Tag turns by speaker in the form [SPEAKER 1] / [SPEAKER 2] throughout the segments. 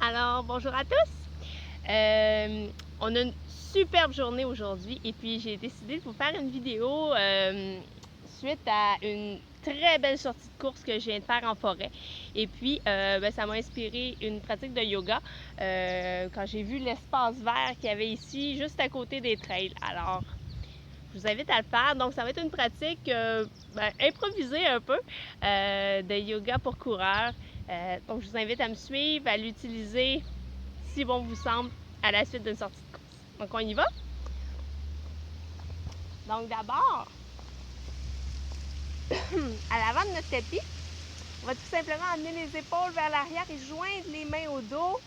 [SPEAKER 1] Alors, bonjour à tous! On a une superbe journée aujourd'hui et puis j'ai décidé de vous faire une vidéo suite à une très belle sortie de course que je viens de faire en forêt. Et puis, ça m'a inspiré une pratique de yoga quand j'ai vu l'espace vert qu'il y avait ici, juste à côté des trails. Alors, je vous invite à le faire. Donc, ça va être une pratique improvisée un peu de yoga pour coureurs. Donc, je vous invite à me suivre, à l'utiliser si bon vous semble à la suite d'une sortie de course. Donc, on y va? Donc, d'abord, à l'avant de notre tapis, on va tout simplement amener les épaules vers l'arrière et joindre les mains au dos.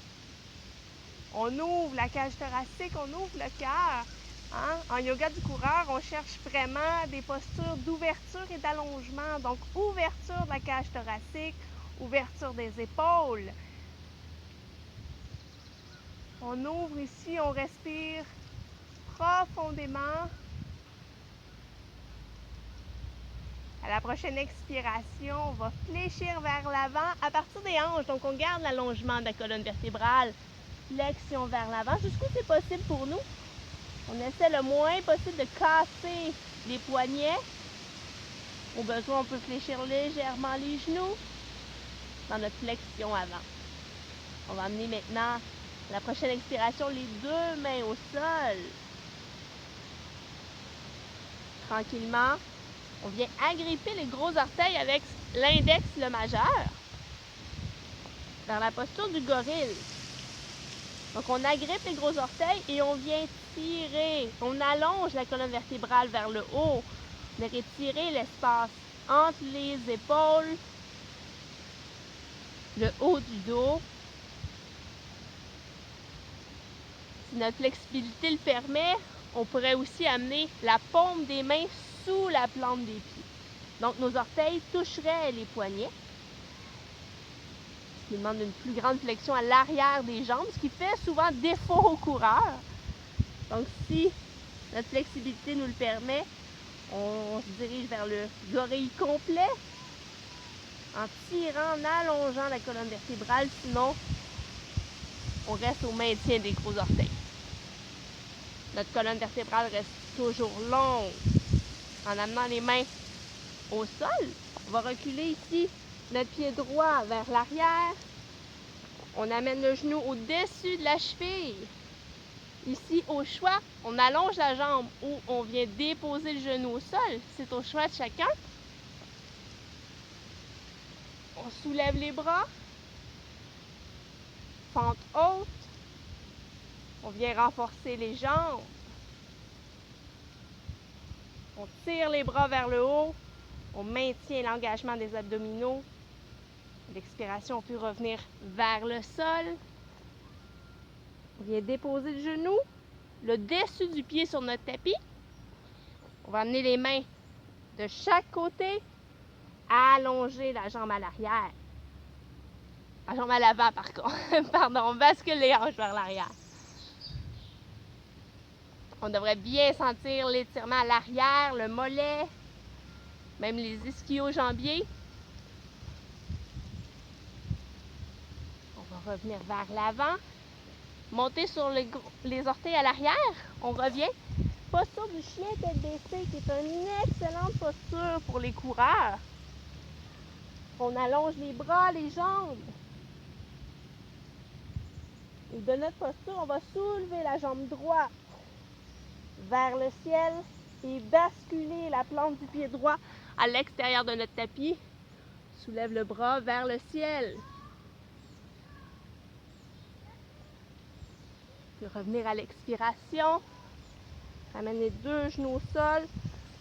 [SPEAKER 1] On ouvre la cage thoracique, on ouvre le cœur. Hein? En yoga du coureur, on cherche vraiment des postures d'ouverture et d'allongement. Donc, ouverture de la cage thoracique, ouverture des épaules. On ouvre ici, on respire profondément. À la prochaine expiration, on va fléchir vers l'avant à partir des hanches. Donc, on garde l'allongement de la colonne vertébrale. Flexion vers l'avant, jusqu'où c'est possible pour nous. On essaie le moins possible de casser les poignets. Au besoin, on peut fléchir légèrement les genoux dans notre flexion avant. On va amener maintenant, à la prochaine expiration, les deux mains au sol. Tranquillement, on vient agripper les gros orteils avec l'index, le majeur, vers la posture du gorille. Donc, on agrippe les gros orteils et on vient tirer. On allonge la colonne vertébrale vers le haut. On vient étirer l'espace entre les épaules, le haut du dos. Si notre flexibilité le permet, on pourrait aussi amener la paume des mains sous la plante des pieds. Donc, nos orteils toucheraient les poignets. Ce qui demande une plus grande flexion à l'arrière des jambes, ce qui fait souvent défaut aux coureurs. Donc, si notre flexibilité nous le permet, on se dirige vers le gorille complet en tirant, en allongeant la colonne vertébrale. Sinon, on reste au maintien des gros orteils. Notre colonne vertébrale reste toujours longue. En amenant les mains au sol, on va reculer ici notre pied droit vers l'arrière. On amène le genou au-dessus de la cheville. Ici, au choix, on allonge la jambe ou on vient déposer le genou au sol. C'est au choix de chacun. On soulève les bras. Fente haute. On vient renforcer les jambes. On tire les bras vers le haut. On maintient l'engagement des abdominaux. L'expiration, on peut revenir vers le sol. On vient déposer le genou, le dessus du pied sur notre tapis. On va amener les mains de chaque côté, allonger la jambe à l'arrière. La jambe à l'avant, par contre. Pardon, on bascule les hanches vers l'arrière. On devrait bien sentir l'étirement à l'arrière, le mollet, même les ischio-jambiers. On va revenir vers l'avant. Monter sur les orteils à l'arrière. On revient. Posture du chien tête baissée, qui est une excellente posture pour les coureurs. On allonge les bras, les jambes. Et de notre posture, on va soulever la jambe droite vers le ciel et basculer la plante du pied droit à l'extérieur de notre tapis. Soulève le bras vers le ciel. Puis revenir à l'expiration. Ramène les deux genoux au sol.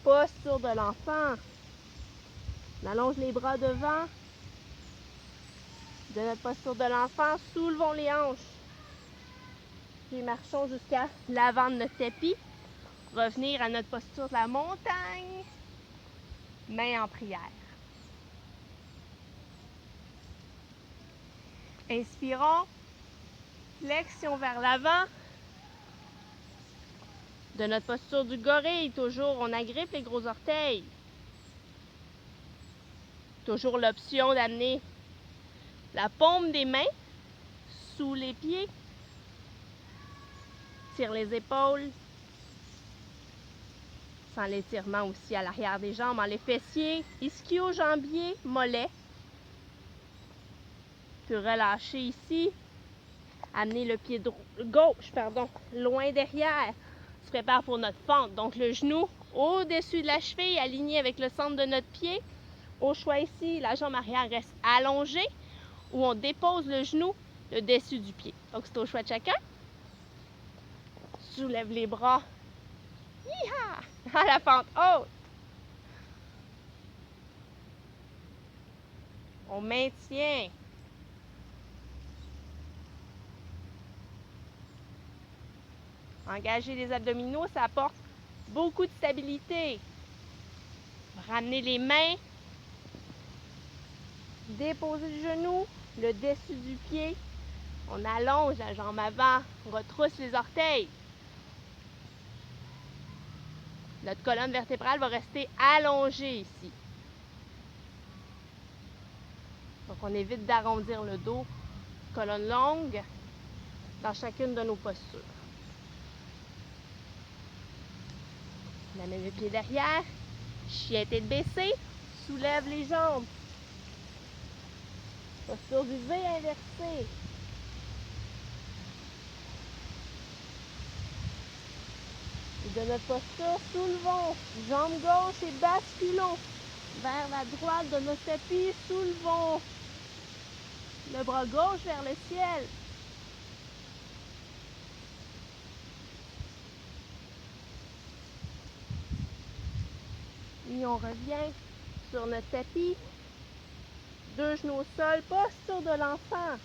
[SPEAKER 1] Posture de l'enfant. On allonge les bras devant. De notre posture de l'enfant, soulevons les hanches. Puis marchons jusqu'à l'avant de notre tapis. Revenir à notre posture de la montagne. Main en prière. Inspirons. Flexion vers l'avant. De notre posture du gorille, toujours, on agrippe les gros orteils. Toujours l'option d'amener la paume des mains sous les pieds. Tire les épaules. Sans l'étirement aussi à l'arrière des jambes, en les fessiers, ischio-jambiers, mollets. Puis relâcher ici. Amener le pied gauche, loin derrière. On se prépare pour notre fente. Donc le genou au-dessus de la cheville, aligné avec le centre de notre pied. Au choix ici, la jambe arrière reste allongée ou on dépose le genou le dessus du pied. Donc c'est au choix de chacun. Soulève les bras. Hi-ha! À la fente haute. On maintient. Engager les abdominaux, ça apporte beaucoup de stabilité. Ramener les mains. Déposer le genou, le dessus du pied. On allonge la jambe avant, on retrousse les orteils. Notre colonne vertébrale va rester allongée ici. Donc on évite d'arrondir le dos. Colonne longue dans chacune de nos postures. On amène le pied derrière. Chien tête baissée. Soulève les jambes. Posture du V inversée. Et de notre posture, soulevons. Jambe gauche et basculons vers la droite de notre tapis. Soulevons le bras gauche vers le ciel. Et on revient sur notre tapis. Deux genoux au sol, posture de l'enfant.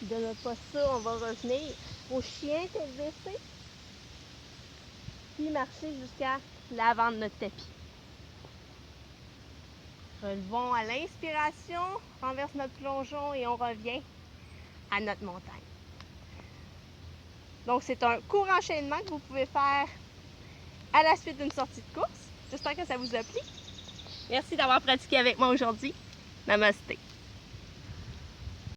[SPEAKER 1] De notre posture, on va revenir au chien tête baissée. Puis marcher jusqu'à l'avant de notre tapis. Relevons à l'inspiration, renverse notre plongeon et on revient à notre montagne. Donc c'est un court enchaînement que vous pouvez faire à la suite d'une sortie de course. J'espère que ça vous a plu. Merci d'avoir pratiqué avec moi aujourd'hui. Namasté.